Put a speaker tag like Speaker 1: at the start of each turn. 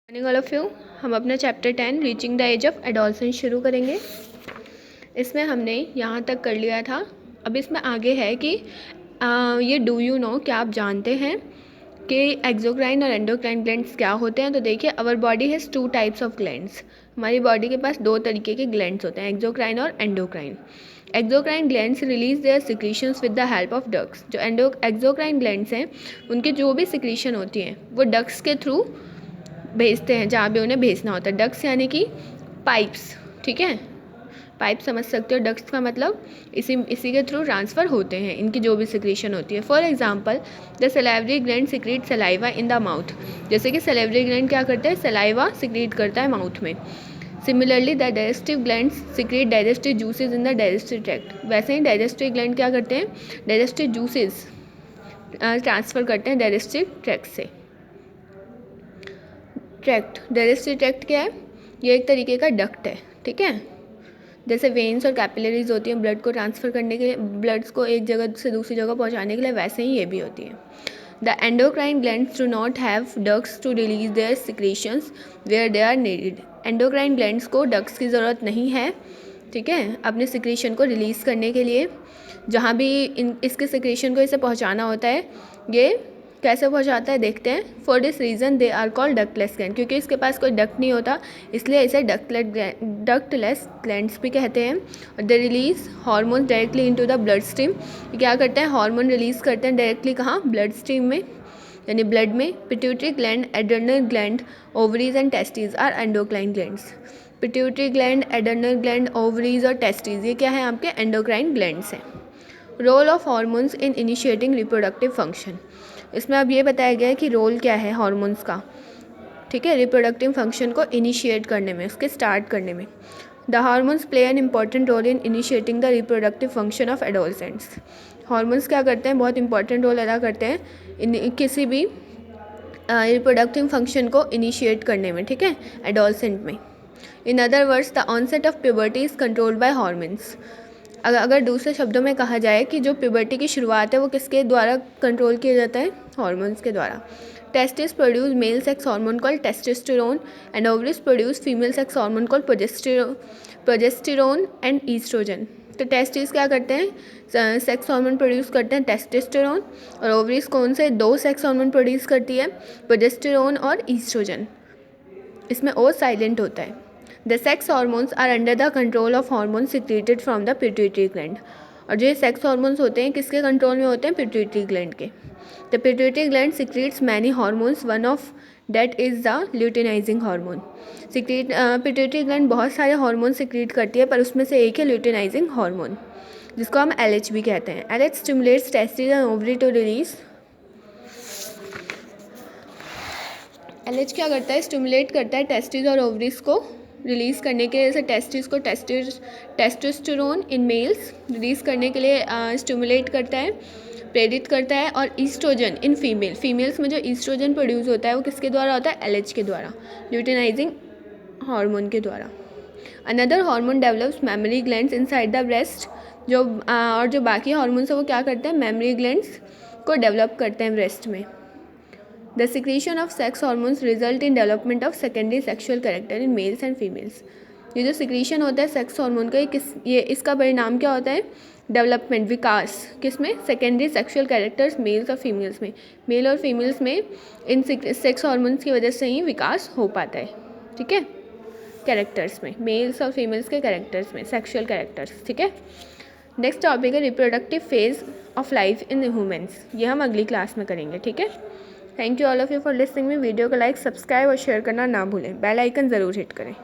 Speaker 1: Morning all of you. हम अपना chapter 10 reaching the age of adolescence शुरू करेंगे। इसमें हमने यहाँ तक कर लिया था। अब इसमें आगे है कि ये डू यू नो, क्या आप जानते हैं कि एक्सोक्राइन और एंडोक्राइन ग्लैंड्स क्या होते हैं। तो देखिए, our body has 2 types of glands. हमारी बॉडी के पास 2 तरीके के ग्लैंड्स होते हैं, एक्सोक्राइन और endocrine. Exocrine glands release their secretions with the help of ducts. जो एक्सोक्राइन ग्लैंड्स हैं उनकी जो भी सिक्रीशन होती हैं वो डक्ट्स के थ्रू भेजते हैं जहाँ भी उन्हें भेजना होता है। डक्ट्स यानी कि पाइप्स, ठीक है। पाइप समझ सकते हो, डक्ट्स का मतलब इसी के थ्रू ट्रांसफ़र होते हैं इनकी जो भी सिक्रीशन होती है। For example, the salivary gland secrete saliva in the mouth. जैसे कि सलाइवरी ग्लैंड क्या करता है, सलाइवा सिक्रीट करता है माउथ में। Similarly the digestive gland secrete digestive juices in the digestive tract. वैसे ही डाइजेस्टिव ग्लैंड क्या करते हैं, डाइजेस्टिव जूसेस ट्रांसफ़र करते हैं डाइजेस्टिव ट्रैक्ट से। ट्रैक्ट, डाइजेस्टिव ट्रैक्ट क्या है, ये एक तरीके का डक्ट है, ठीक है। जैसे वेन्स और कैपिलरीज होती हैं ब्लड को ट्रांसफ़र करने के लिए, ब्लड्स को एक जगह से दूसरी जगह पहुंचाने के लिए, वैसे ही ये भी होती है। The endocrine glands do not have ducts to release their secretions where they are needed. Endocrine glands को डक्ट्स की ज़रूरत नहीं है, ठीक है, अपने सिक्रीशन को रिलीज़ करने के लिए। जहाँ भी इसके सिक्रीशन को इसे पहुँचाना होता है, ये कैसे पहुंचाता है देखते हैं। For this reason they are called ductless gland. क्योंकि इसके पास कोई डक्ट नहीं होता, इसलिए इसे डक्टलेस ग्लैंड्स भी कहते हैं। और they release hormone directly into the blood stream. क्या करते हैं, हार्मोन रिलीज़ करते हैं डायरेक्टली कहाँ, ब्लड स्ट्रीम में, यानी ब्लड में। Pituitary gland, adrenal gland, ovaries and testis are endocrine glands. Pituitary gland, adrenal gland, ovaries और टेस्टिस, ये क्या है, आपके एंडोक्राइन ग्लैंड्स हैं। Role of hormones in initiating reproductive function. इसमें अब ये बताया गया है कि रोल क्या है हार्मोन्स का, ठीक है, रिप्रोडक्टिव फंक्शन को इनिशिएट करने में, उसके स्टार्ट करने में। The hormones play an important role in initiating the reproductive function of adolescents. Hormones क्या करते हैं, बहुत इंपॉर्टेंट रोल अदा करते हैं किसी भी रिप्रोडक्टिव फंक्शन को इनिशिएट करने में, ठीक है, एडोलसेंट में। In other words, the onset of puberty is controlled by hormones. अगर दूसरे शब्दों में कहा जाए कि जो प्यूबर्टी की शुरुआत है वो किसके द्वारा कंट्रोल किया जाता है, हार्मोन्स के द्वारा। Testis produce male sex hormone called testosterone and ovaries produce female sex hormone called progesterone and oestrogen. तो टेस्टिस क्या करते हैं, सेक्स हार्मोन प्रोड्यूस करते हैं, टेस्टोस्टेरोन। और ओवरीज कौन से 2 सेक्स हार्मोन प्रोड्यूस करती है, प्रोजेस्टेरोन और ईस्ट्रोजन। इसमें ओ साइलेंट होता है। The sex hormones are under the control of hormone secreted from the pituitary gland. और जो सेक्स हार्मोन्स होते हैं किसके कंट्रोल में होते हैं, पिट्यूटरी ग्लैंड के। The pituitary gland secretes many hormones, one of that is the luteinising hormone. Pituitary gland बहुत सारे हार्मोन सिक्रेट करती है, पर उसमें से एक है ल्यूटिनाइजिंग हार्मोन, जिसको हम LH भी कहते हैं। LH stimulates testis and ovary to release. LH क्या करता है, स्टिमुलेट करता है टेस्टिस और ओवरीज को रिलीज़ करने के लिए। जैसे टेस्टिस को टेस्टोस्टेरोन इन मेल्स रिलीज़ करने के लिए स्टिमुलेट करता है, प्रेरित करता है। और ईस्ट्रोजन इन फीमेल्स में जो ईस्ट्रोजन प्रोड्यूस होता है वो किसके द्वारा होता है, LH के द्वारा, ल्यूटिनाइजिंग हार्मोन के द्वारा। Another hormone develops mammary glands inside the breast. और जो बाकी हार्मोन्स है वो क्या करते हैं, मेमोरी ग्लैंड्स को डेवलप करते हैं ब्रेस्ट में। The secretion of sex hormones result in development of secondary sexual character in males and females. ये जो सिक्रीशन होता है सेक्स हार्मोन का, ये इसका परिणाम क्या होता है, डेवलपमेंट, विकास, किसमें, सेकेंडरी सेक्सुअल कैरेक्टर्स मेल्स और फीमेल्स में। मेल और फीमेल्स में इन सेक्स हार्मोन्स की वजह से ही विकास हो पाता है, ठीक है, कैरेक्टर्स में, मेल्स और फीमेल्स के कैरेक्टर्स में, सेक्सुअल कैरेक्टर्स, ठीक है। नेक्स्ट टॉपिक है reproductive phase of life in humans. ये हम अगली क्लास में करेंगे, ठीक है। Thank you all of you for listening me. Video को लाइक, सब्सक्राइब और शेयर करना ना भूलें। बेल आइकन ज़रूर हिट करें।